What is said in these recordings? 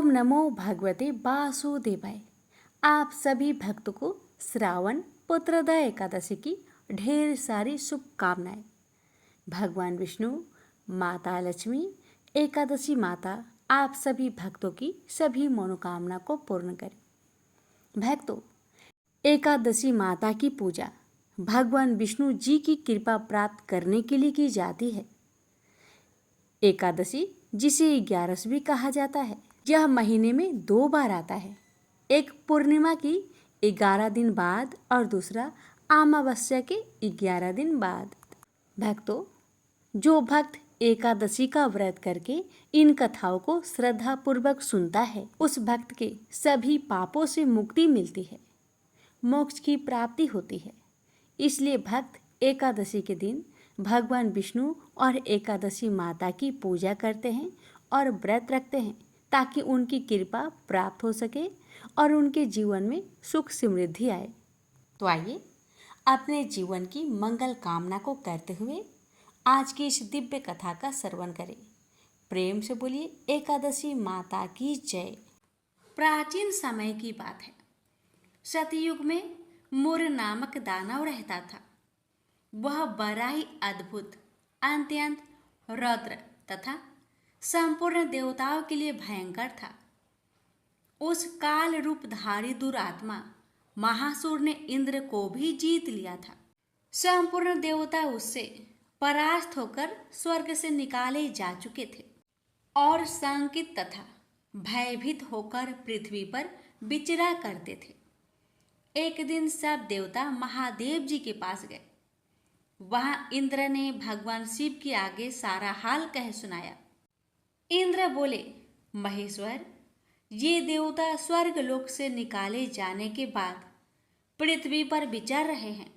ओम नमो भगवते वासुदेवाय। आप सभी भक्तों को श्रावण पुत्रदा एकादशी की ढेर सारी शुभकामनाएं। भगवान विष्णु, माता लक्ष्मी, एकादशी माता आप सभी भक्तों की सभी मनोकामना को पूर्ण करें। भक्तों, एकादशी माता की पूजा भगवान विष्णु जी की कृपा प्राप्त करने के लिए की जाती है। एकादशी, जिसे 11 भी कहा जाता है, यह महीने में 2 बार आता है। एक पूर्णिमा की 11 दिन बाद और दूसरा अमावस्या के 11 दिन बाद। भक्तों, जो भक्त एकादशी का व्रत करके इन कथाओं को श्रद्धा पूर्वक सुनता है, उस भक्त के सभी पापों से मुक्ति मिलती है, मोक्ष की प्राप्ति होती है। इसलिए भक्त एकादशी के दिन भगवान विष्णु और एकादशी माता की पूजा करते हैं और व्रत रखते हैं ताकि उनकी कृपा प्राप्त हो सके और उनके जीवन में सुख समृद्धि आए। तो आइए अपने जीवन की मंगल कामना को करते हुए आज की इस दिव्य कथा का श्रवण करें। प्रेम से बोलिए एकादशी माता की जय। प्राचीन समय की बात है। सतयुग में मुर नामक दानव रहता था। वह बड़ा ही अद्भुत, अत्यंत रौद्र तथा संपूर्ण देवताओं के लिए भयंकर था। उस काल रूपधारी दुरात्मा महासुर ने इंद्र को भी जीत लिया था। संपूर्ण देवता उससे परास्त होकर स्वर्ग से निकाले जा चुके थे और शंकित तथा भयभीत होकर पृथ्वी पर विचरा करते थे। एक दिन सब देवता महादेव जी के पास गए। वहां इंद्र ने भगवान शिव के आगे सारा हाल कह सुनाया। इंद्र बोले, महेश्वर, ये देवता स्वर्ग लोक से निकाले जाने के बाद पृथ्वी पर विचर रहे हैं।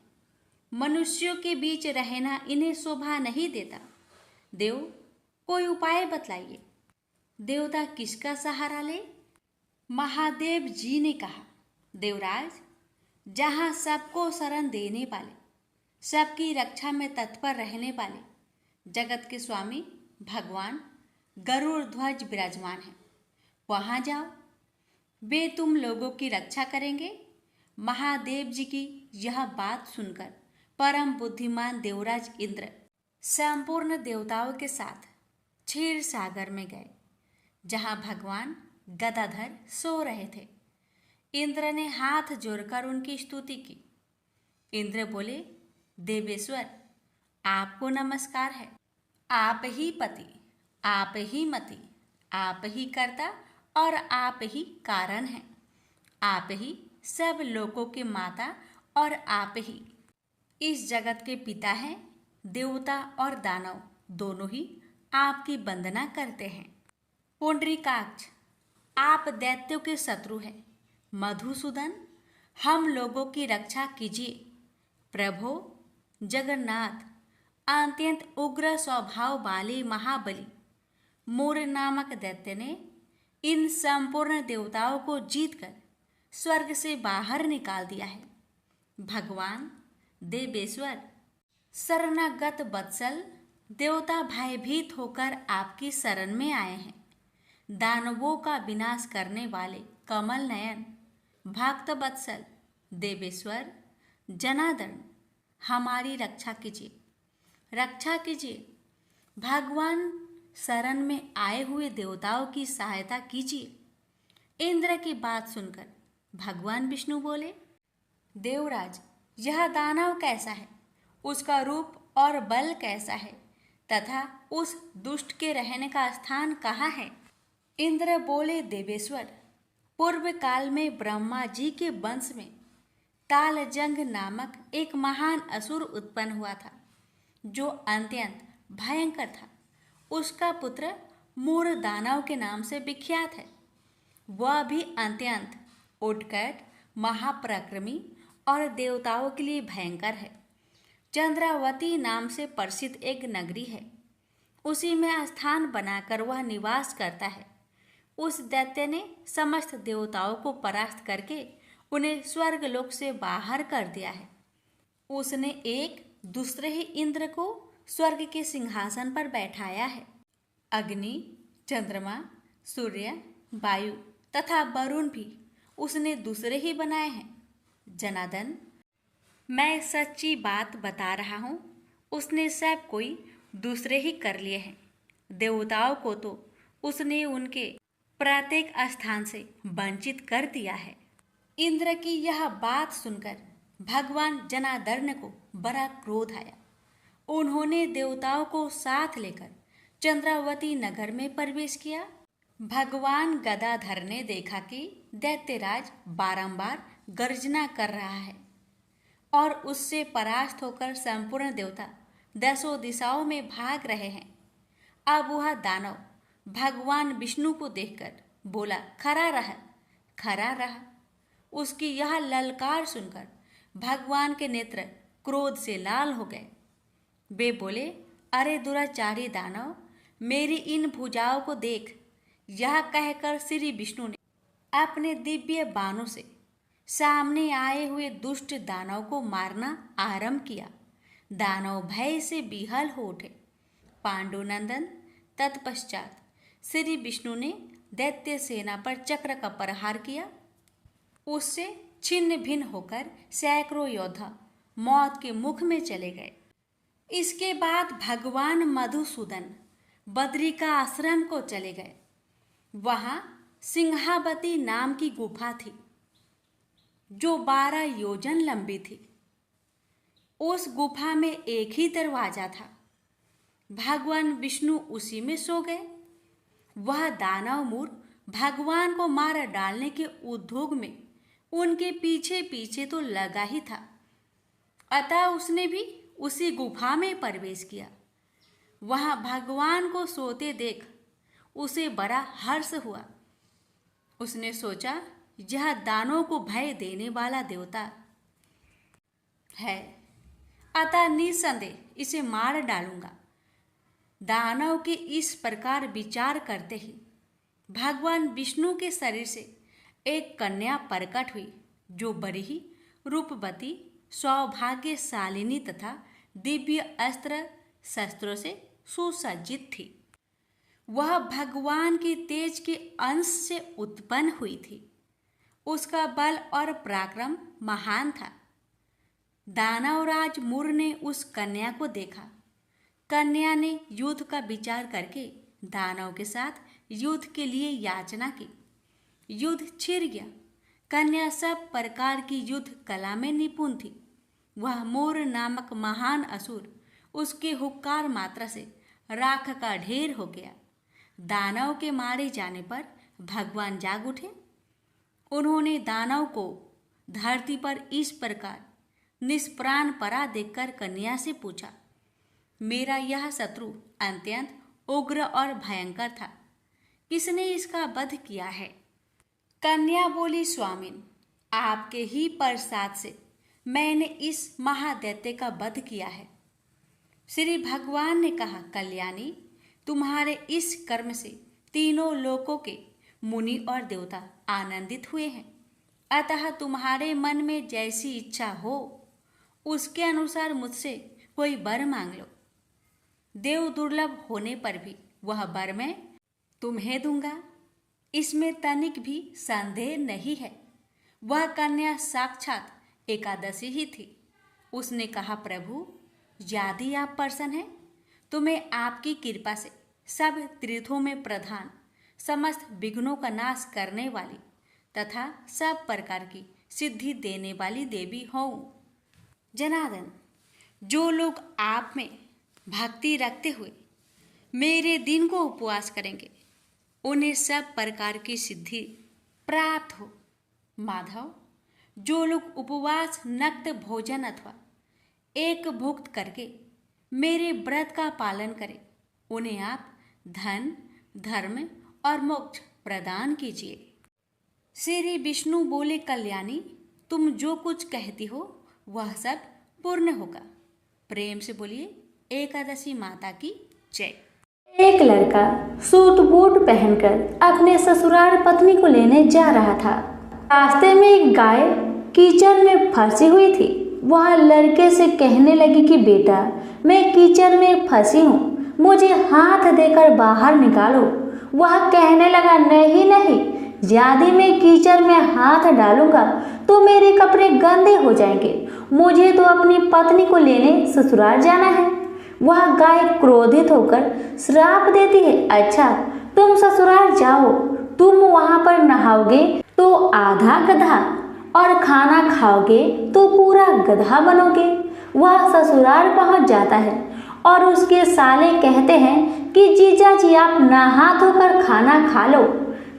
मनुष्यों के बीच रहना इन्हें शोभा नहीं देता। देव, कोई उपाय बतलाइए। देवता किसका सहारा ले? महादेव जी ने कहा, देवराज, जहां सबको शरण देने वाले, सबकी रक्षा में तत्पर रहने वाले जगत के स्वामी भगवान गरुड़ ध्वज विराजमान है, वहां जाओ। वे तुम लोगों की रक्षा करेंगे। महादेव जी की यह बात सुनकर परम बुद्धिमान देवराज इंद्र संपूर्ण देवताओं के साथ क्षीर सागर में गए, जहां भगवान गदाधर सो रहे थे। इंद्र ने हाथ जोड़कर उनकी स्तुति की। इंद्र बोले, देवेश्वर, आपको नमस्कार है। आप ही पति, आप ही मति, आप ही कर्ता और आप ही कारण हैं। आप ही सब लोगों के माता और आप ही इस जगत के पिता हैं। देवता और दानव दोनों ही आपकी वंदना करते हैं। पुंडरीकाक्ष, आप दैत्यों के शत्रु हैं। मधुसूदन, हम लोगों की रक्षा कीजिए। प्रभो जगन्नाथ, अत्यंत उग्र स्वभाव वाले महाबली मूर नामक दैत्य ने इन संपूर्ण देवताओं को जीतकर स्वर्ग से बाहर निकाल दिया है। भगवान देवेश्वर, शरणागत वत्सल देवता भयभीत होकर आपकी शरण में आए हैं। दानवों का विनाश करने वाले कमल नयन भक्त वत्सल देवेश्वर जनार्दन, हमारी रक्षा कीजिए, रक्षा कीजिए। भगवान शरण में आए हुए देवताओं की सहायता कीजिए। इंद्र की बात सुनकर भगवान विष्णु बोले, देवराज, यह दानव कैसा है, उसका रूप और बल कैसा है तथा उस दुष्ट के रहने का स्थान कहाँ है? इंद्र बोले, देवेश्वर, पूर्व काल में ब्रह्मा जी के वंश में तालजंग नामक एक महान असुर उत्पन्न हुआ था, जो अत्यंत भयंकर था। उसका पुत्र मूर दानव के नाम से विख्यात है। वह भी अत्यंत उत्कट, महापराक्रमी और देवताओं के लिए भयंकर है। चंद्रावती नाम से प्रसिद्ध एक नगरी है, उसी में स्थान बनाकर वह निवास करता है। उस दैत्य ने समस्त देवताओं को परास्त करके उन्हें स्वर्ग लोक से बाहर कर दिया है। उसने एक दूसरे ही इंद्र को स्वर्ग के सिंहासन पर बैठाया है। अग्नि, चंद्रमा, सूर्य, वायु तथा वरुण भी उसने दूसरे ही बनाए हैं। जनार्दन, मैं सच्ची बात बता रहा हूँ, उसने सब कोई दूसरे ही कर लिए हैं। देवताओं को तो उसने उनके प्रत्येक स्थान से वंचित कर दिया है। इंद्र की यह बात सुनकर भगवान जनार्दन को बड़ा क्रोध आया। उन्होंने देवताओं को साथ लेकर चंद्रावती नगर में प्रवेश किया। भगवान गदाधर ने देखा कि दैत्यराज बारंबार गर्जना कर रहा है और उससे परास्त होकर संपूर्ण देवता दसों दिशाओं में भाग रहे हैं। अब वह दानव भगवान विष्णु को देखकर बोला, खड़ा रहा, खड़ा रहा। उसकी यह ललकार सुनकर भगवान के नेत्र क्रोध से लाल हो गए। वे बोले, अरे दुराचारी दानव, मेरी इन भुजाओं को देख। यह कहकर श्री विष्णु ने अपने दिव्य बाणों से सामने आए हुए दुष्ट दानव को मारना आरंभ किया। दानव भय से विहल हो उठे। पांडुनंदन, तत्पश्चात श्री विष्णु ने दैत्य सेना पर चक्र का प्रहार किया। उससे छिन्न भिन्न होकर सैकड़ों योद्धा मौत के मुख में चले गए। इसके बाद भगवान मधुसूदन बद्री का आश्रम को चले गए। वहां सिंहावती नाम की गुफा थी जो 12 योजन लंबी थी। उस गुफा में एक ही दरवाजा था। भगवान विष्णु उसी में सो गए। वह दानव मूर भगवान को मार डालने के उद्योग में उनके पीछे पीछे तो लगा ही था। अतः उसने भी उसी गुफा में प्रवेश किया। वहां भगवान को सोते देख उसे बड़ा हर्ष हुआ। उसने सोचा, यह दानों को भय देने वाला देवता है, अतः निसंदेह इसे मार डालूंगा। दानव के इस प्रकार विचार करते ही भगवान विष्णु के शरीर से एक कन्या प्रकट हुई, जो बड़ी ही रूपवती, सौभाग्यशालिनी तथा दिव्य अस्त्र शस्त्रों से सुसज्जित थी। वह भगवान के तेज के अंश से उत्पन्न हुई थी। उसका बल और पराक्रम महान था। दानवराज मूर ने उस कन्या को देखा। कन्या ने युद्ध का विचार करके दानव के साथ युद्ध के लिए याचना की। युद्ध छिड़ गया। कन्या सब प्रकार की युद्ध कला में निपुण थी। वह मोर नामक महान असुर उसके हुक्कार मात्रा से राख का ढेर हो गया। दानव के मारे जाने पर भगवान जाग उठे। उन्होंने दानव को धरती पर इस प्रकार निष्प्राण पड़ा देखकर कन्या से पूछा, मेरा यह शत्रु अत्यंत उग्र और भयंकर था, किसने इसका वध किया है? कन्या बोली, स्वामिन, आपके ही प्रसाद से मैंने इस महादैत्य का वध किया है। श्री भगवान ने कहा, कल्याणी, तुम्हारे इस कर्म से तीनों लोकों के मुनि और देवता आनंदित हुए हैं। अतः तुम्हारे मन में जैसी इच्छा हो उसके अनुसार मुझसे कोई वर मांग लो। देव दुर्लभ होने पर भी वह वर मैं तुम्हें दूंगा, इसमें तनिक भी संदेह नहीं है। वह कन्या साक्षात एकादशी ही थी। उसने कहा, प्रभु, यदि आप प्रसन्न हैं तो मैं आपकी कृपा से सब तीर्थों में प्रधान, समस्त विघ्नों का नाश करने वाली तथा सब प्रकार की सिद्धि देने वाली देवी हूँ। जनार्दन, जो लोग आप में भक्ति रखते हुए मेरे दिन को उपवास करेंगे उन्हें सब प्रकार की सिद्धि प्राप्त हो। माधव, जो लोग उपवास, नक्त भोजन अथवा एक भुक्त करके मेरे व्रत का पालन करें उन्हें आप धन, धर्म और मोक्ष प्रदान कीजिए। श्री विष्णु बोले, कल्याणी, तुम जो कुछ कहती हो वह सब पूर्ण होगा। प्रेम से बोलिए, एकादशी माता की जय। एक लड़का सूट बूट पहनकर अपने ससुराल पत्नी को लेने जा रहा था। रास्ते में एक गाय कीचड़ में फंसी हुई थी। वह लड़के से कहने लगी कि बेटा, मैं कीचड़ में फंसी हूँ, मुझे हाथ देकर बाहर निकालो। वह कहने लगा, नहीं नहीं, यदि मैं कीचड़ में हाथ डालूंगा तो मेरे कपड़े गंदे हो जाएंगे। मुझे तो अपनी पत्नी को लेने ससुराल जाना है। वह गाय क्रोधित होकर श्राप देती है, अच्छा तुम ससुराल जाओ, तुम वहां पर नहाओगे तो आधा गधा और खाना खाओगे तो पूरा गधा बनोगे। वह ससुराल पहुंच जाता है और उसके साले कहते हैं कि जीजा जी आप नहा धोकर खाना खा लो।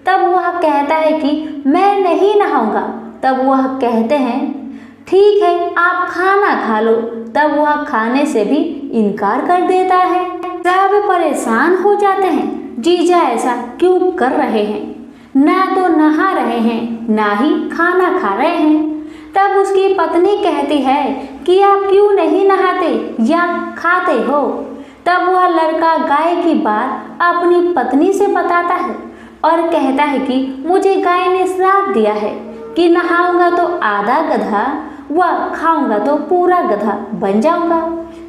तब वह कहता है कि मैं नहीं नहाऊंगा। तब वह कहते हैं ठीक है आप खाना खा लो। तब वह खाने से भी इनकार कर देता है। सब परेशान हो जाते हैं, जीजा ऐसा क्यों कर रहे हैं, ना तो नहा रहे हैं ना ही खाना खा रहे हैं। तब उसकी पत्नी कहती है कि आप क्यों नहीं नहाते या खाते हो। तब वह लड़का गाय की बात अपनी पत्नी से बताता है और कहता है कि मुझे गाय ने श्राप दिया है कि नहाऊंगा तो आधा गधा व खाऊंगा तो पूरा गधा बन जाऊंगा।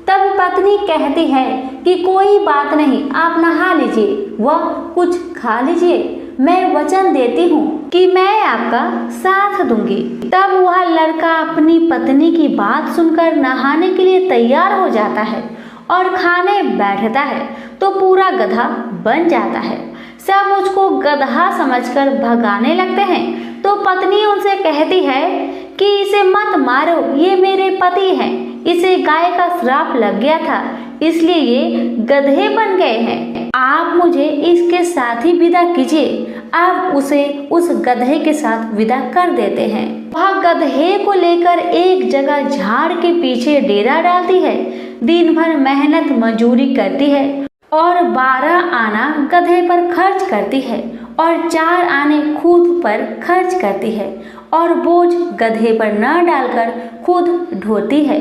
तब पत्नी कहती है कि कोई बात नहीं, आप नहा लीजिए व कुछ खा लीजिए, मैं वचन देती हूँ कि मैं आपका साथ दूंगी। तब वह लड़का अपनी पत्नी की बात सुनकर नहाने के लिए तैयार हो जाता है और खाने बैठता है तो पूरा गधा बन जाता है। सब उसको गधा समझकर भगाने लगते हैं तो पत्नी उनसे कहती है कि इसे मत मारो, ये मेरे पति हैं, इसे गाय का श्राप लग गया था इसलिए ये गधे बन गए हैं। आप मुझे इसके साथ ही विदा कीजिए। आप उसे उस गधे के साथ विदा कर देते हैं। वह गधे को लेकर एक जगह झाड़ के पीछे डेरा डालती है। दिन भर मेहनत मजूरी करती है और 12 आना गधे पर खर्च करती है और 4 आने खुद पर खर्च करती है और बोझ गधे पर न डालकर खुद ढोती है।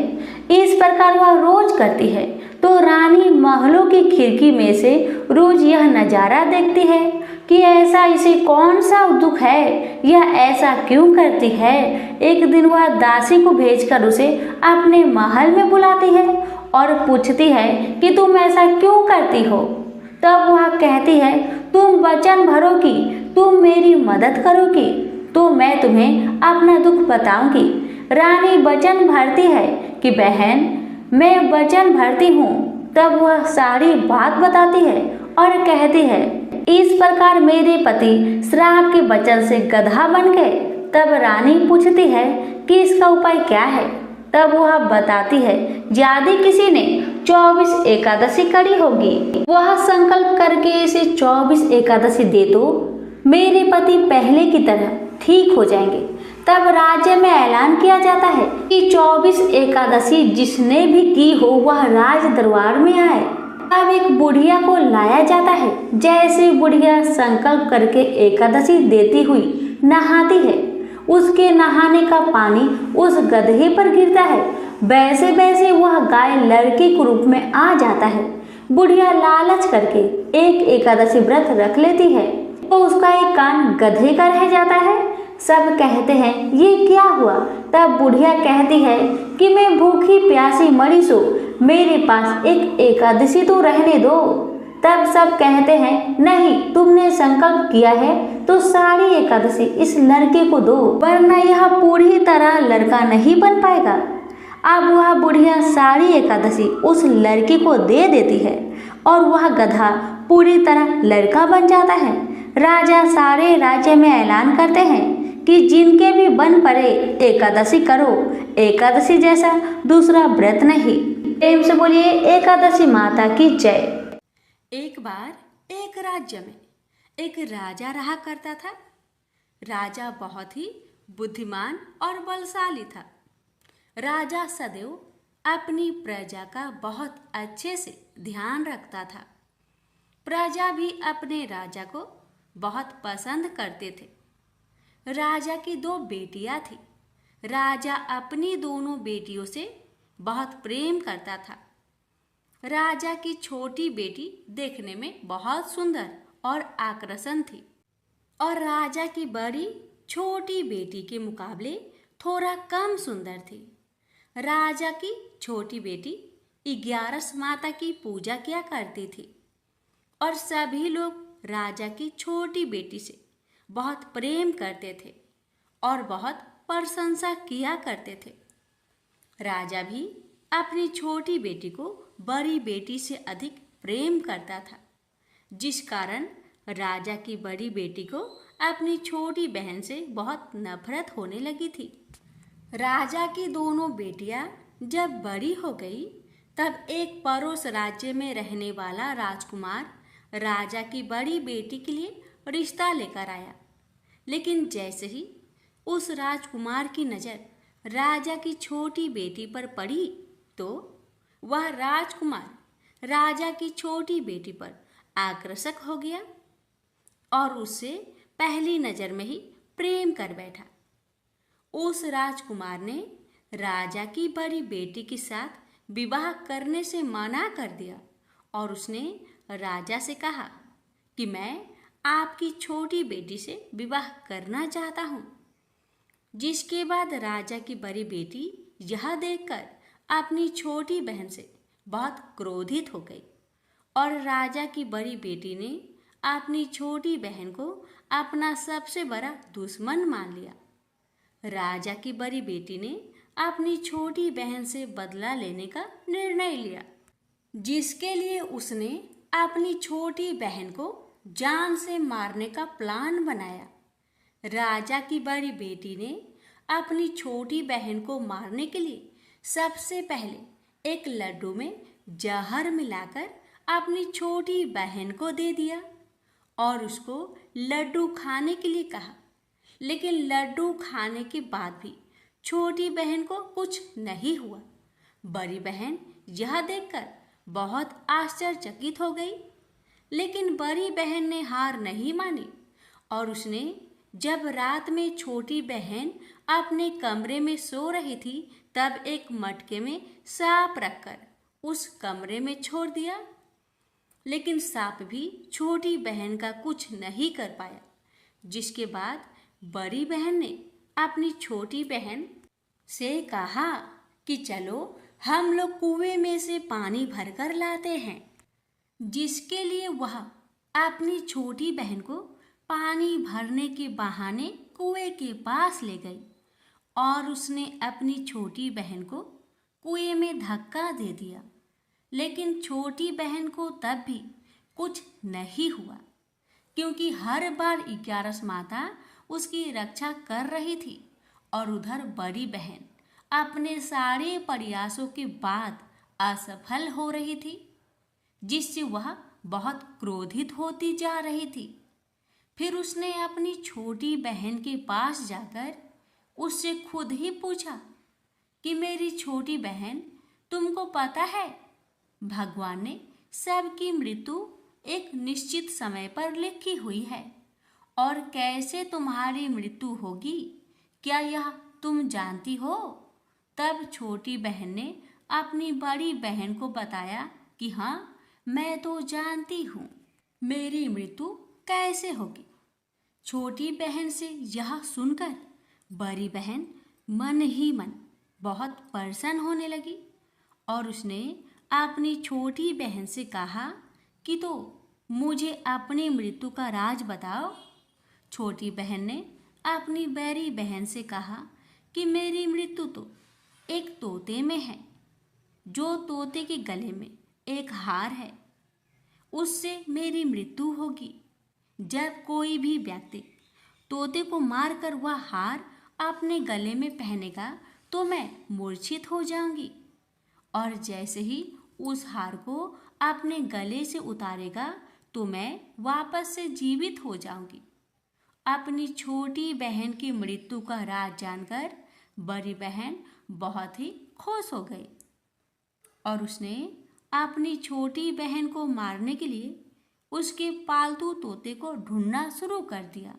इस प्रकार वह रोज करती है तो रानी महलों की खिड़की में से रोज यह नजारा देखती है कि ऐसा इसे कौन सा दुख है, यह ऐसा क्यों करती है। एक दिन वह दासी को भेजकर उसे अपने महल में बुलाती है और पूछती है कि तुम ऐसा क्यों करती हो। तब वह कहती है तुम वचन भरोगी, तुम मेरी मदद करोगी तो मैं तुम्हें अपना दुख बताऊंगी। रानी वचन भरती है कि बहन मैं वचन भरती हूँ। तब वह सारी बात बताती है और कहती है इस प्रकार मेरे पति श्राप के वचन से गधा बन गए। तब रानी पूछती है कि इसका उपाय क्या है। तब वह बताती है यदि किसी ने 24 एकादशी करी होगी, वह संकल्प करके इसे 24 एकादशी दे तो मेरे पति पहले की तरह ठीक हो जाएंगे। तब राज्य में ऐलान किया जाता है कि 24 एकादशी जिसने भी की हो वह राज दरबार में आए। अब एक बुढ़िया को लाया जाता है। जैसे बुढ़िया संकल्प करके एकादशी देती हुई नहाती है, उसके नहाने का पानी उस गधे पर गिरता है। वैसे वैसे वह गाय लड़के के रूप में आ जाता है। बुढ़िया लालच करके एक एकादशी व्रत रख लेती है तो उसका एक कान गधे का रह जाता है। सब कहते हैं ये क्या हुआ। तब बुढ़िया कहती है कि मैं भूखी प्यासी मरी सो, मेरे पास एक एकादशी तो रहने दो। तब सब कहते हैं नहीं, तुमने संकल्प किया है तो सारी एकादशी इस लड़के को दो, वरना यह पूरी तरह लड़का नहीं बन पाएगा। अब वह बुढ़िया सारी एकादशी उस लड़के को दे देती है और वह गधा पूरी तरह लड़का बन जाता है। राजा सारे राज्य में ऐलान करते हैं कि जिनके भी बन पड़े एकादशी करो, एकादशी जैसा दूसरा व्रत नहीं। प्रेम से बोलिए एकादशी माता की जय। एक बार एक राज्य में एक राजा रहा करता था। राजा बहुत ही बुद्धिमान और बलशाली था। राजा सदैव अपनी प्रजा का बहुत अच्छे से ध्यान रखता था। प्रजा भी अपने राजा को बहुत पसंद करते थे। राजा की 2 बेटियां थी। राजा अपनी दोनों बेटियों से बहुत प्रेम करता था। राजा की छोटी बेटी देखने में बहुत सुंदर और आकर्षण थी और राजा की बड़ी छोटी बेटी के मुकाबले थोड़ा कम सुंदर थी। राजा की छोटी बेटी 11 माता की पूजा किया करती थी और सभी लोग राजा की छोटी बेटी से बहुत प्रेम करते थे और बहुत प्रशंसा किया करते थे। राजा भी अपनी छोटी बेटी को बड़ी बेटी से अधिक प्रेम करता था, जिस कारण राजा की बड़ी बेटी को अपनी छोटी बहन से बहुत नफरत होने लगी थी। राजा की दोनों बेटियां जब बड़ी हो गई, तब एक पड़ोस राज्य में रहने वाला राजकुमार राजा की बड़ी बेटी के लिए रिश्ता लेकर आया। लेकिन जैसे ही उस राजकुमार की नज़र राजा की छोटी बेटी पर पड़ी, तो वह राजकुमार राजा की छोटी बेटी पर आकर्षक हो गया और उससे पहली नज़र में ही प्रेम कर बैठा। उस राजकुमार ने राजा की बड़ी बेटी के साथ विवाह करने से मना कर दिया और उसने राजा से कहा कि मैं आपकी छोटी बेटी से विवाह करना चाहता हूँ। जिसके बाद राजा की बड़ी बेटी यह देखकर अपनी छोटी बहन से बहुत क्रोधित हो गई और राजा की बड़ी बेटी ने अपनी छोटी बहन को अपना सबसे बड़ा दुश्मन मान लिया। राजा की बड़ी बेटी ने अपनी छोटी बहन से बदला लेने का निर्णय लिया, जिसके लिए उसने अपनी छोटी बहन को जान से मारने का प्लान बनाया। राजा की बड़ी बेटी ने अपनी छोटी बहन को मारने के लिए सबसे पहले एक लड्डू में जहर मिलाकर अपनी छोटी बहन को दे दिया और उसको लड्डू खाने के लिए कहा। लेकिन लड्डू खाने के बाद भी छोटी बहन को कुछ नहीं हुआ। बड़ी बहन यह देखकर बहुत आश्चर्यचकित हो गई, लेकिन बड़ी बहन ने हार नहीं मानी और उसने जब रात में छोटी बहन अपने कमरे में सो रही थी, तब एक मटके में सांप रखकर उस कमरे में छोड़ दिया। लेकिन सांप भी छोटी बहन का कुछ नहीं कर पाया, जिसके बाद बड़ी बहन ने अपनी छोटी बहन से कहा कि चलो हम लोग कुएं में से पानी भरकर लाते हैं। जिसके लिए वह अपनी छोटी बहन को पानी भरने के बहाने कुएं के पास ले गई और उसने अपनी छोटी बहन को कुएं में धक्का दे दिया। लेकिन छोटी बहन को तब भी कुछ नहीं हुआ, क्योंकि हर बार 11 माता उसकी रक्षा कर रही थी और उधर बड़ी बहन अपने सारे प्रयासों के बाद असफल हो रही थी, जिससे वह बहुत क्रोधित होती जा रही थी। फिर उसने अपनी छोटी बहन के पास जाकर उससे खुद ही पूछा कि मेरी छोटी बहन, तुमको पता है भगवान ने सबकी मृत्यु एक निश्चित समय पर लिखी हुई है और कैसे तुम्हारी मृत्यु होगी, क्या यह तुम जानती हो? तब छोटी बहन ने अपनी बड़ी बहन को बताया कि हाँ, मैं तो जानती हूँ मेरी मृत्यु कैसे होगी। छोटी बहन से यह सुनकर बड़ी बहन मन ही मन बहुत प्रसन्न होने लगी और उसने अपनी छोटी बहन से कहा कि तो मुझे अपनी मृत्यु का राज बताओ। छोटी बहन ने अपनी बड़ी बहन से कहा कि मेरी मृत्यु तो एक तोते में है, जो तोते के गले में एक हार है, उससे मेरी मृत्यु होगी। जब कोई भी व्यक्ति तोते को मारकर वह हार अपने गले में पहनेगा तो मैं मूर्छित हो जाऊंगी, और जैसे ही उस हार को अपने गले से उतारेगा तो मैं वापस से जीवित हो जाऊंगी। अपनी छोटी बहन की मृत्यु का राज जानकर बड़ी बहन बहुत ही खुश हो गई और उसने अपनी छोटी बहन को मारने के लिए उसके पालतू तोते को ढूंढना शुरू कर दिया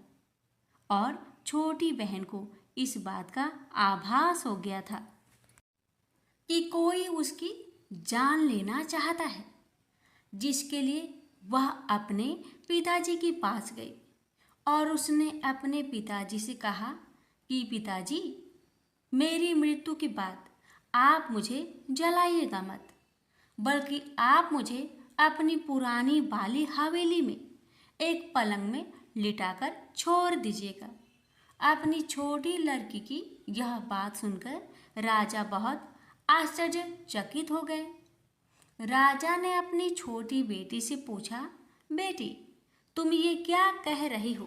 और छोटी बहन को इस बात का आभास हो गया था कि कोई उसकी जान लेना चाहता है, जिसके लिए वह अपने पिताजी के पास गई और उसने अपने पिताजी से कहा कि पिताजी, मेरी मृत्यु के बाद आप मुझे जलाइएगा मत, बल्कि आप मुझे अपनी पुरानी वाली हवेली में एक पलंग में लिटाकर छोड़ दीजिएगा। अपनी छोटी लड़की की यह बात सुनकर राजा बहुत आश्चर्यचकित हो गए। राजा ने अपनी छोटी बेटी से पूछा, बेटी तुम ये क्या कह रही हो?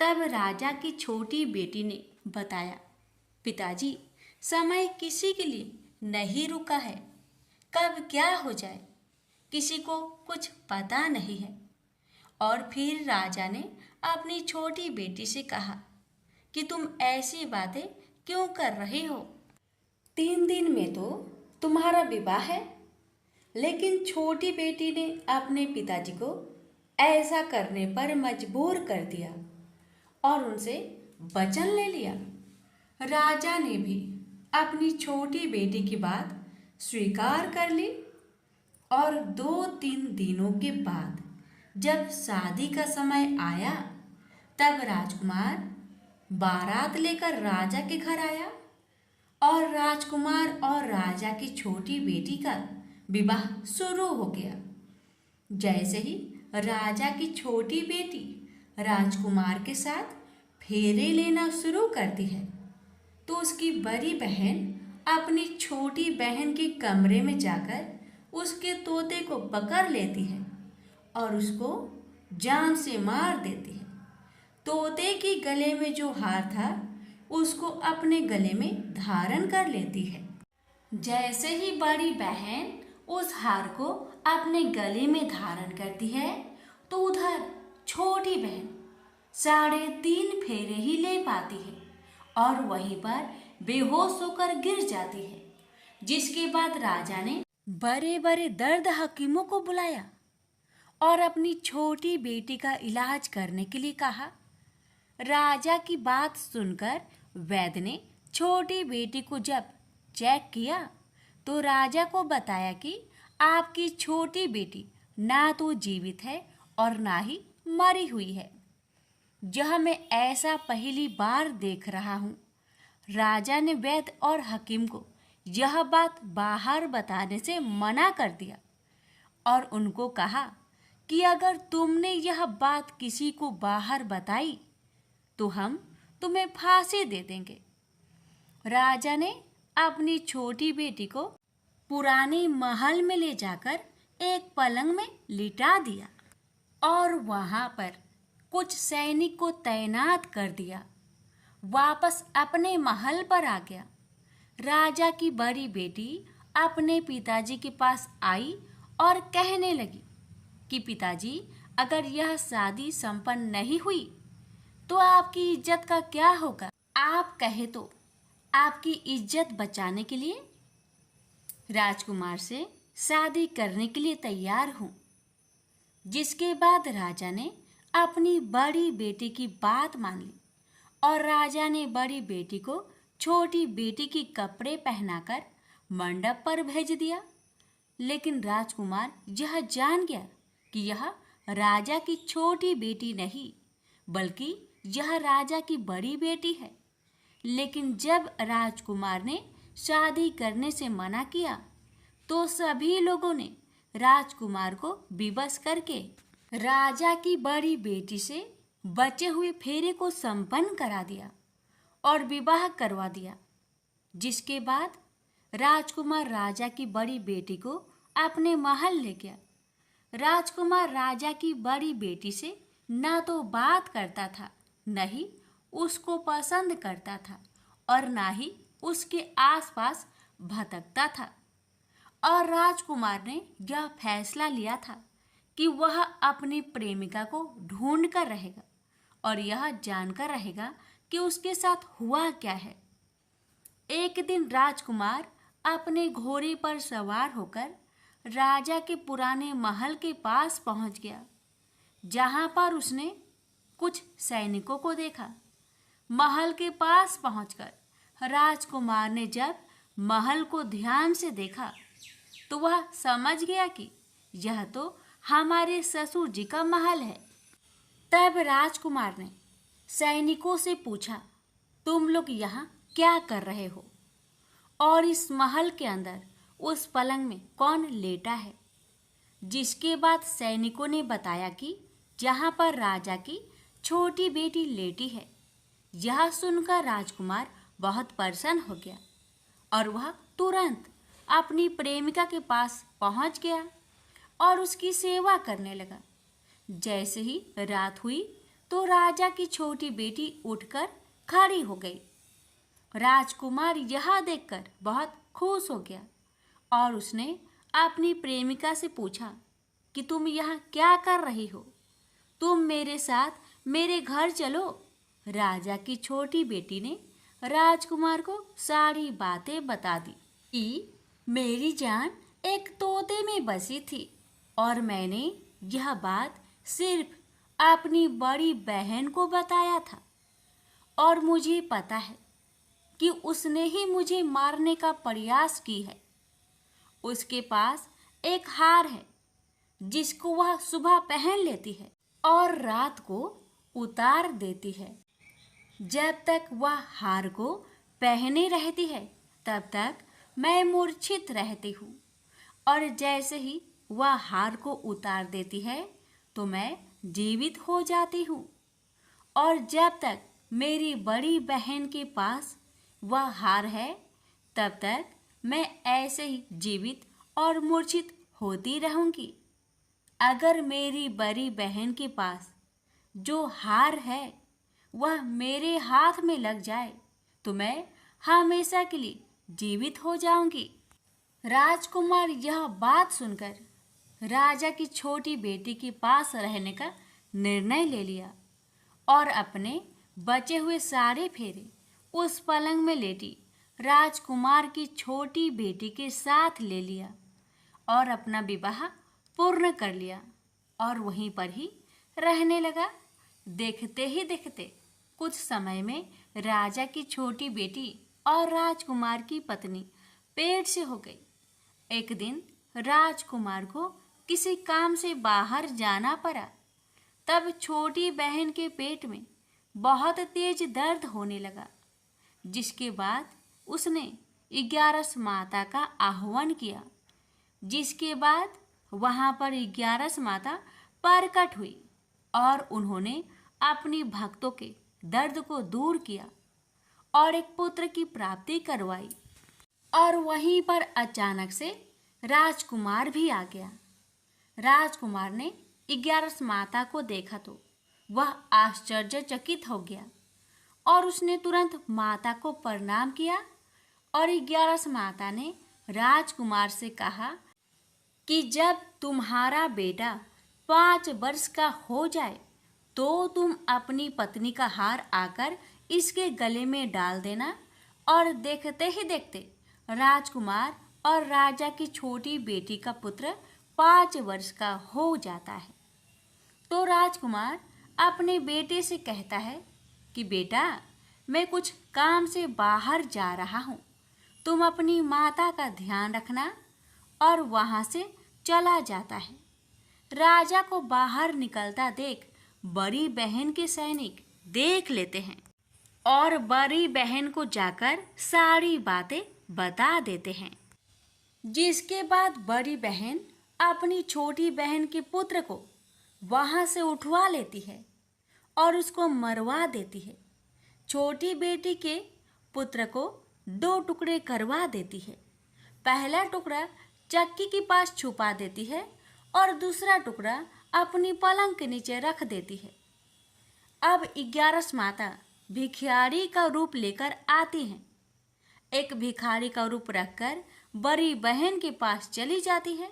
तब राजा की छोटी बेटी ने बताया, पिताजी समय किसी के लिए नहीं रुका है, कब क्या हो जाए किसी को कुछ पता नहीं है। और फिर राजा ने अपनी छोटी बेटी से कहा कि तुम ऐसी बातें क्यों कर रही हो? 3 दिन में तो तुम्हारा विवाह है। लेकिन छोटी बेटी ने अपने पिताजी को ऐसा करने पर मजबूर कर दिया और उनसे वचन ले लिया। राजा ने भी अपनी छोटी बेटी की बात स्वीकार कर ली और 2-3 दिनों के बाद जब शादी का समय आया तब राजकुमार बारात लेकर राजा के घर आया और राजकुमार और राजा की छोटी बेटी का विवाह शुरू हो गया। जैसे ही राजा की छोटी बेटी राजकुमार के साथ फेरे लेना शुरू करती है तो उसकी बड़ी बहन अपनी छोटी बहन के कमरे में जाकर उसके तोते को पकड़ लेती है और उसको जान से मार देती है। तोते के गले में जो हार था उसको अपने गले में धारण कर लेती है। जैसे ही बड़ी बहन उस हार को अपने गले में धारण करती है तो उधर छोटी बहन 3.5 फेरे ही ले पाती है और वहीं पर बेहोश होकर गिर जाती है। जिसके बाद राजा ने बड़े बड़े दर्द हकीमों को बुलाया और अपनी छोटी बेटी का इलाज करने के लिए कहा। राजा की बात सुनकर वैद्य ने छोटी बेटी को जब चेक किया तो राजा को बताया कि आपकी छोटी बेटी ना तो जीवित है और ना ही मरी हुई है। यह मैं ऐसा पहली बार देख रहा हूँ। राजा ने वैद्य और हकीम को यह बात बाहर बताने से मना कर दिया और उनको कहा कि अगर तुमने यह बात किसी को बाहर बताई तो हम तुम्हें फांसी दे देंगे। राजा ने अपनी छोटी बेटी को पुराने महल में ले जाकर एक पलंग में लिटा दिया और वहां पर कुछ सैनिक को तैनात कर दिया। वापस अपने महल पर आ गया। राजा की बड़ी बेटी अपने पिताजी के पास आई और कहने लगी कि पिताजी अगर यह शादी संपन्न नहीं हुई तो आपकी इज्जत का क्या होगा? आप कहे तो आपकी इज्जत बचाने के लिए राजकुमार से शादी करने के लिए तैयार हूँ। जिसके बाद राजा ने अपनी बड़ी बेटी की बात मान ली और राजा ने बड़ी बेटी को छोटी बेटी की कपड़े पहनाकर मंडप पर भेज दिया। लेकिन राजकुमार यह जान गया कि यह राजा की छोटी बेटी नहीं बल्कि यह राजा की बड़ी बेटी है। लेकिन जब राजकुमार ने शादी करने से मना किया तो सभी लोगों ने राजकुमार को विवश करके राजा की बड़ी बेटी से बचे हुए फेरे को संपन्न करा दिया और विवाह करवा दिया। जिसके बाद राजकुमार राजा की बड़ी बेटी को अपने महल ले गया। राजकुमार राजा की बड़ी बेटी से ना तो बात करता था, न ही उसको पसंद करता था और ना ही उसके आसपास भटकता था। और राजकुमार ने यह फैसला लिया था कि वह अपनी प्रेमिका को ढूंढ कर रहेगा और यह जानकर रहेगा कि उसके साथ हुआ क्या है। एक दिन राजकुमार अपने घोड़े पर सवार होकर राजा के पुराने महल के पास पहुंच गया, जहां पर उसने कुछ सैनिकों को देखा। महल के पास पहुंचकर राजकुमार ने जब महल को ध्यान से देखा तो वह समझ गया कि यह तो हमारे ससुर जी का महल है। तब राजकुमार ने सैनिकों से पूछा, तुम लोग यहाँ क्या कर रहे हो और इस महल के अंदर उस पलंग में कौन लेटा है? जिसके बाद सैनिकों ने बताया कि जहाँ पर राजा की छोटी बेटी लेटी है। यह सुनकर राजकुमार बहुत प्रसन्न हो गया और वह तुरंत अपनी प्रेमिका के पास पहुँच गया और उसकी सेवा करने लगा। जैसे ही रात हुई तो राजा की छोटी बेटी उठकर खड़ी हो गई। राजकुमार यह देखकर बहुत खुश हो गया और उसने अपनी प्रेमिका से पूछा कि तुम यहाँ क्या कर रही हो? तुम मेरे साथ मेरे घर चलो। राजा की छोटी बेटी ने राजकुमार को सारी बातें बता दी कि मेरी जान एक तोते में बसी थी और मैंने यह बात सिर्फ अपनी बड़ी बहन को बताया था और मुझे पता है कि उसने ही मुझे मारने का प्रयास की है। उसके पास एक हार है जिसको वह सुबह पहन लेती है और रात को उतार देती है। जब तक वह हार को पहने रहती है तब तक मैं मूर्छित रहती हूँ और जैसे ही वह हार को उतार देती है तो मैं जीवित हो जाती हूँ और जब तक मेरी बड़ी बहन के पास वह हार है तब तक मैं ऐसे ही जीवित और मूर्छित होती रहूँगी। अगर मेरी बड़ी बहन के पास जो हार है वह मेरे हाथ में लग जाए तो मैं हमेशा के लिए जीवित हो जाऊंगी। राजकुमार यह बात सुनकर राजा की छोटी बेटी के पास रहने का निर्णय ले लिया और अपने बचे हुए सारे फेरे उस पलंग में लेटी राजकुमार की छोटी बेटी के साथ ले लिया और अपना विवाह पूर्ण कर लिया और वहीं पर ही रहने लगा। देखते ही देखते कुछ समय में राजा की छोटी बेटी और राजकुमार की पत्नी पेट से हो गई। एक दिन राजकुमार को किसी काम से बाहर जाना पड़ा। तब छोटी बहन के पेट में बहुत तेज दर्द होने लगा, जिसके बाद उसने 11 माता का आह्वान किया। जिसके बाद वहाँ पर 11 माता प्रकट हुई और उन्होंने अपनी भक्तों के दर्द को दूर किया और एक पुत्र की प्राप्ति करवाई। और वहीं पर अचानक से राजकुमार भी आ गया। राजकुमार ने 11 माता को देखा तो वह आश्चर्यचकित हो गया और उसने तुरंत माता को प्रणाम किया और 11 माता ने राजकुमार से कहा कि जब तुम्हारा बेटा 5 वर्ष का हो जाए तो तुम अपनी पत्नी का हार आकर इसके गले में डाल देना। और देखते ही देखते राजकुमार और राजा की छोटी बेटी का पुत्र 5 वर्ष का हो जाता है। तो राजकुमार अपने बेटे से कहता है कि बेटा, मैं कुछ काम से बाहर जा रहा हूँ, तुम अपनी माता का ध्यान रखना। और वहाँ से चला जाता है। राजा को बाहर निकलता देख बड़ी बहन के सैनिक देख लेते हैं और बड़ी बहन को जाकर सारी बातें बता देते हैं। जिसके बाद बड़ी बहन अपनी छोटी बहन के पुत्र को वहाँ से उठवा लेती है और उसको मरवा देती है। छोटी बेटी के पुत्र को 2 टुकड़े करवा देती है। पहला टुकड़ा चक्की के पास छुपा देती है और दूसरा टुकड़ा अपनी पलंग के नीचे रख देती है। अब 11 माता भिखारी का रूप लेकर आती हैं। एक भिखारी का रूप रखकर बड़ी बहन के पास चली जाती है।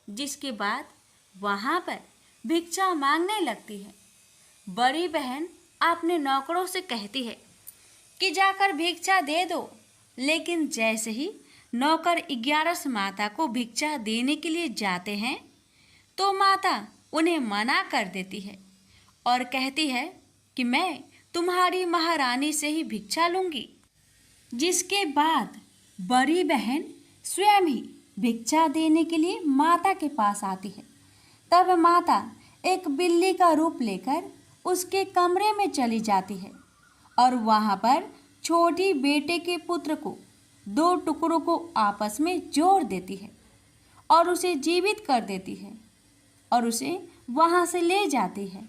जिसके बाद वहाँ पर भिक्षा मांगने लगती है। बड़ी बहन अपने नौकरों से कहती है कि जाकर भिक्षा दे दो, लेकिन जैसे ही नौकर 11 माता को भिक्षा देने के लिए जाते हैं तो माता उन्हें मना कर देती है और कहती है कि मैं तुम्हारी महारानी से ही भिक्षा लूँगी। जिसके बाद बड़ी बहन स्वयं ही भिक्षा देने के लिए माता के पास आती है। तब माता एक बिल्ली का रूप लेकर उसके कमरे में चली जाती है और वहाँ पर छोटी बेटे के पुत्र को 2 टुकड़ों को आपस में जोड़ देती है और उसे जीवित कर देती है और उसे वहां से ले जाती है।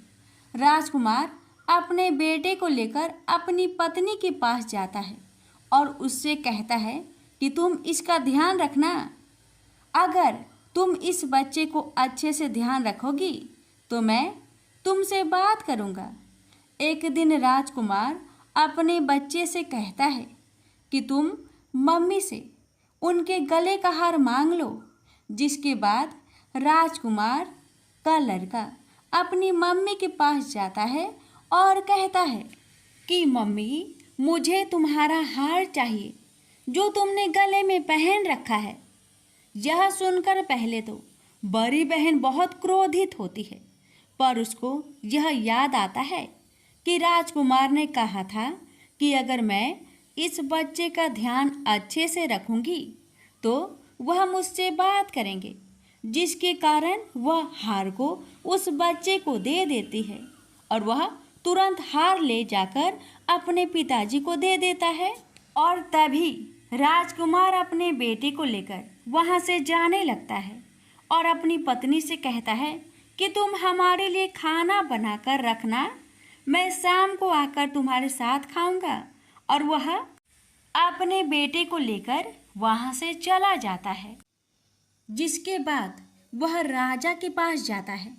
राजकुमार अपने बेटे को लेकर अपनी पत्नी के पास जाता है और उससे कहता है कि तुम इसका ध्यान रखना। अगर तुम इस बच्चे को अच्छे से ध्यान रखोगी तो मैं तुमसे बात करूँगा। एक दिन राजकुमार अपने बच्चे से कहता है कि तुम मम्मी से उनके गले का हार मांग लो। जिसके बाद राजकुमार का लड़का अपनी मम्मी के पास जाता है और कहता है कि मम्मी, मुझे तुम्हारा हार चाहिए जो तुमने गले में पहन रखा है। यह सुनकर पहले तो बड़ी बहन बहुत क्रोधित होती है, पर उसको यह याद आता है कि राजकुमार ने कहा था कि अगर मैं इस बच्चे का ध्यान अच्छे से रखूंगी तो वह मुझसे बात करेंगे, जिसके कारण वह हार को उस बच्चे को दे देती है और वह तुरंत हार ले जाकर अपने पिताजी को दे देता है। और तभी राजकुमार अपने बेटे को लेकर वहाँ से जाने लगता है और अपनी पत्नी से कहता है कि तुम हमारे लिए खाना बनाकर रखना, मैं शाम को आकर तुम्हारे साथ खाऊंगा। और वह अपने बेटे को लेकर वहाँ से चला जाता है। जिसके बाद वह राजा के पास जाता है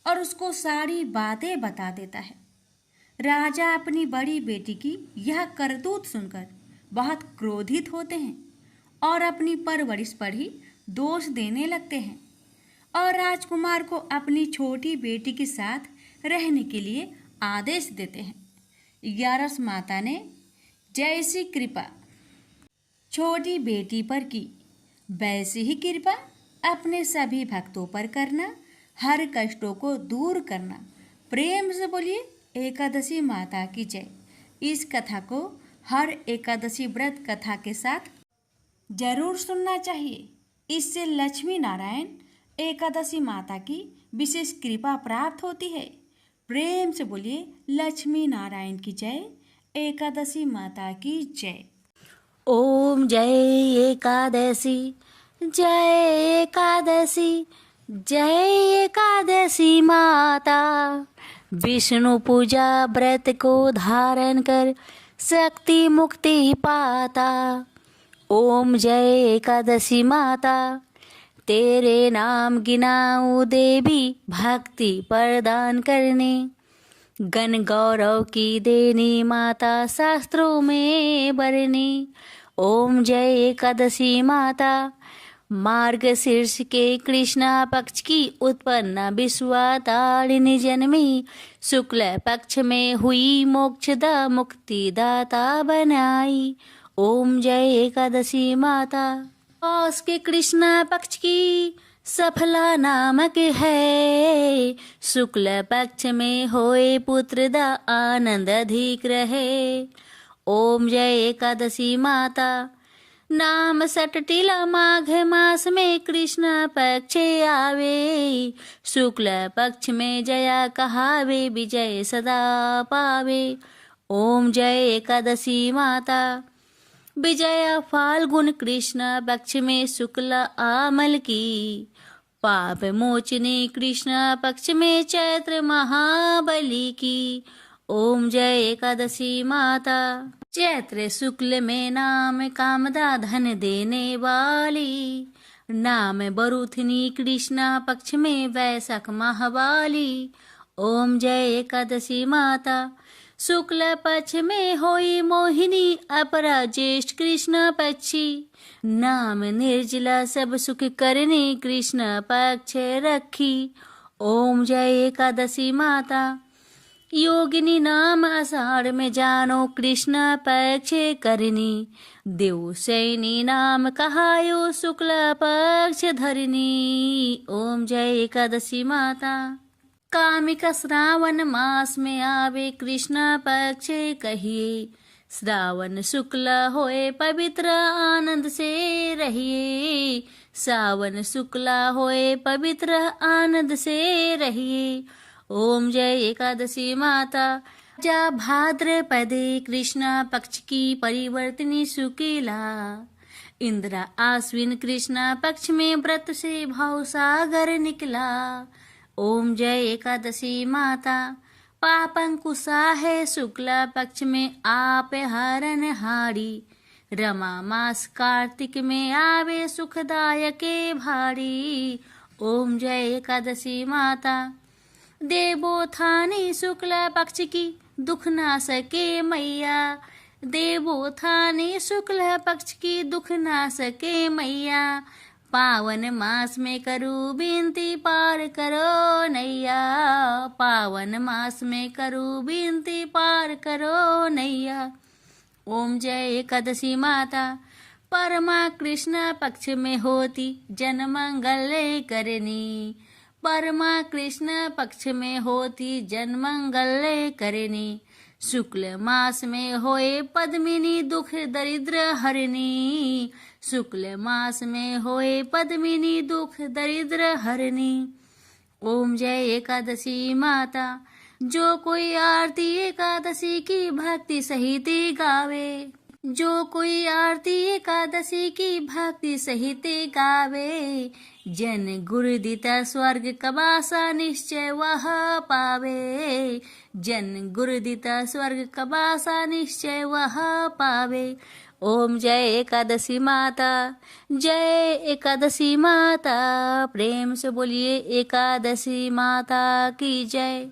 और उसको सारी बातें बता देता है। राजा अपनी बड़ी बेटी की यह करतूत सुनकर बहुत क्रोधित होते हैं और अपनी परवरिश पर ही दोष देने लगते हैं और राजकुमार को अपनी छोटी बेटी के साथ रहने के लिए आदेश देते हैं। 11 माता ने जैसी कृपा छोटी बेटी पर की, वैसी ही कृपा अपने सभी भक्तों पर करना, हर कष्टों को दूर करना। प्रेम से बोलिए एकादशी माता की जय। इस कथा को हर एकादशी व्रत कथा के साथ जरूर सुनना चाहिए। इससे लक्ष्मी नारायण एकादशी माता की विशेष कृपा प्राप्त होती है। प्रेम से बोलिए लक्ष्मी नारायण की जय, एकादशी माता की जय। ओम जय एकादशी, जय एकादशी, जय एकादशी माता। विष्णु पूजा व्रत को धारण कर शक्ति मुक्ति पाता। ओम जय एकादशी माता, तेरे नाम गिनाऊं देवी, भक्ति प्रदान करने। गण गौरव की देनी माता, शास्त्रों में बरनी। ओम जय एकादशी माता, मार्गशीर्ष के कृष्णा पक्ष की उत्पन्न विश्वातारिणी जन्मी, शुक्ल पक्ष में हुई मोक्षदा मुक्तिदाता बनाई। ओम जय एकादशी माता, पौष के कृष्णा पक्ष की सफला नामक है, शुक्ल पक्ष में होए पुत्र दा आनंद अधिक रहे। ओम जय एकादशी माता, नाम सटटिला माघ मास में कृष्ण पक्ष आवे, शुक्ल पक्ष में जया कहावे, विजय सदा पावे। ओम जय एकादशी माता, विजया फाल्गुन कृष्ण पक्ष में शुक्ल आमल की, पाप मोचनी कृष्ण पक्ष में चैत्र महाबली की। ओम जय एकादशी माता, चैत्र शुक्ल में नाम कामदा धन देने वाली, नाम बरुथनी कृष्ण पक्ष में वैशाख महावाली। ओम जय एकादशी माता, शुक्ल पक्ष में होई मोहिनी, अपरा ज्येष्ठ कृष्ण पक्षी, नाम निर्जला सब सुख करने कृष्ण पक्ष रखी। ओम जय एकादशी माता, योगिनी नाम आषाढ़ में जानो कृष्ण पक्ष करनी, देव सैनी नाम कहायो शुक्ल पक्ष धरनी। ओम जय एकादशी माता, कामिका श्रावण मास में आवे कृष्ण पक्ष कहिए, श्रावण शुक्ल होए पवित्र आनंद से रहिए, सावन शुक्ल होए पवित्र आनंद से रहिए। ओम जय एकादशी माता, जा भाद्रपदे कृष्ण पक्ष की परिवर्तनी शुक्ला, इंद्रा आश्विन कृष्ण पक्ष में व्रत से भाव सागर निकला। ओम जय एकादशी माता। पापंकुशा है शुक्ला पक्ष में आप हरन हारी। रमा मास कार्तिक में आवे सुखदायके भारी। ओम जय एकादशी माता। देवोत्थानी शुक्ल पक्ष की दुख ना सके मैया। देवोत्थानी शुक्ल पक्ष की दुख ना सके मैया। पावन मास में करूँ विनती पार करो नैया। पावन मास में करूँ विनती पार करो नैया। ओम जय एकादशी माता। परमा कृष्ण पक्ष में होती जन मंगल करनी। परमा कृष्ण पक्ष में होती जन मंगल करनी। शुक्ल मास में होए पद्मिनी दुख दरिद्र हरनी। शुक्ल मास में होए पद्मिनी दुख दरिद्र हरनी। ओम जय एकादशी माता। जो कोई आरती एकादशी की भक्ति सहित गावे। जो कोई आरती एकादशी की भक्ति सहित गावे। जन गुरु दिता स्वर्ग कबासा निश्चय वह पावे। जन गुरु दिता स्वर्ग कबासा निश्चय वह पावे। ओम जय एकादशी माता। जय एकादशी माता। प्रेम से बोलिए एकादशी माता की जय।